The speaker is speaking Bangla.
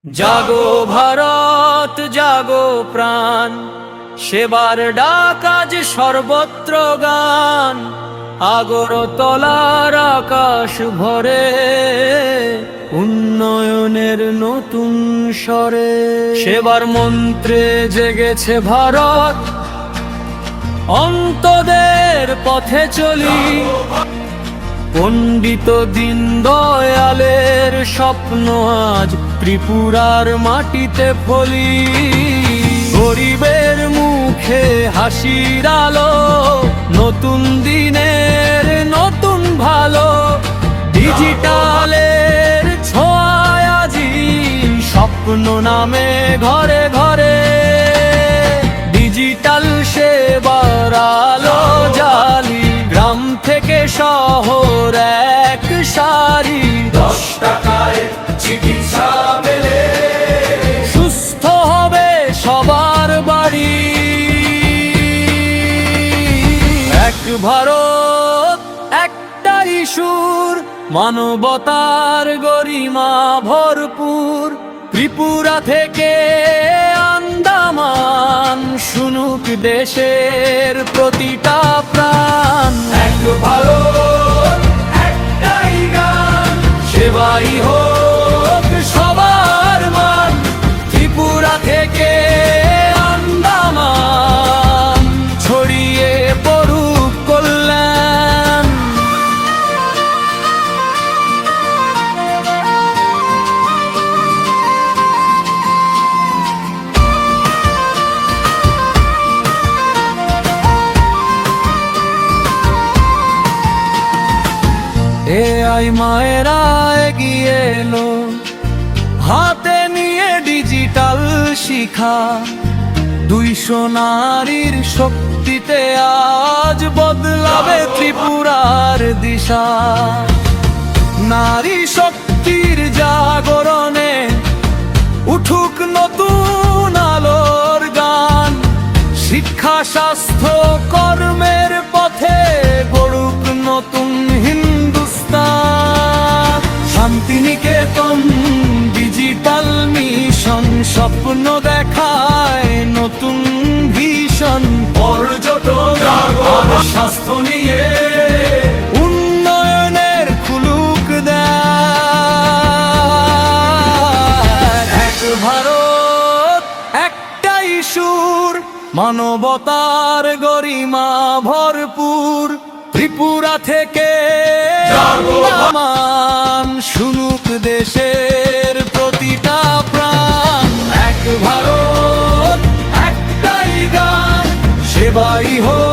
জাগো ভারত জাগো প্রাণ, সেবার ডাক আজ সর্বত্র গান। আগরতলার আকাশ ভরে উন্নয়নের নতুন স্বরে। সেবার মন্ত্রে জেগেছে ভারত, অন্তদের পথে চলি। পণ্ডিত দীনদয়ালের স্বপ্ন আজ ত্রিপুরার মাটিতে ফলি। গরিবের মুখে হাসির আলো, নতুন দিনের নতুন ভালো। ডিজিটালের ছোঁয়ায় আজি স্বপ্ন নামে ঘরে ঘরে। ডিজিটাল সেবার আলো জালি, গ্রাম থেকে শহর এক সারি। 10 টাকায় চিকিৎসা পেলে সুস্থ হবে সবার বাড়ি। এক ভারত একটাই সুর, মানবতার গরিমা ভরপুর। ত্রিপুরা থেকে আন্দামান শুনুক দেশের প্রতিটা প্রাণ। এক ভারত একটাই গান, সেবাই হোক সবার মান। ত্রিপুরা থেকে আন্দামান ছড়িয়ে পড়ুক কল্যাণ। AI মায়েরা এগিয়ে এলো, হাতে নিয়ে ডিজিটাল শিখা। 200 নারীর শক্তিতে আজ বদলাবে ত্রিপুরার দিশা। নারী শক্তির জাগরণে উঠুক নতুন আলোর গান। শিক্ষা স্বাস্থ্য কর্মের পথে গড়ুক নতুন হিন্দুস্তান। শান্তিনিকেতন ডিজিটাল মিশন স্বপ্ন দেখায় নতুন ভিশন। পর্যটন আর স্বাস্থ্য নিয়ে উন্নয়নের খুলুক দ্বার। এক ভারত একটাই সুর, মানবতার গরিমা ভরপুর। ত্রিপুরা থেকে আন্দামান শুনুক দেশের প্রতিটা প্রাণ। এক ভারত একটাই গান, সেবাই হোক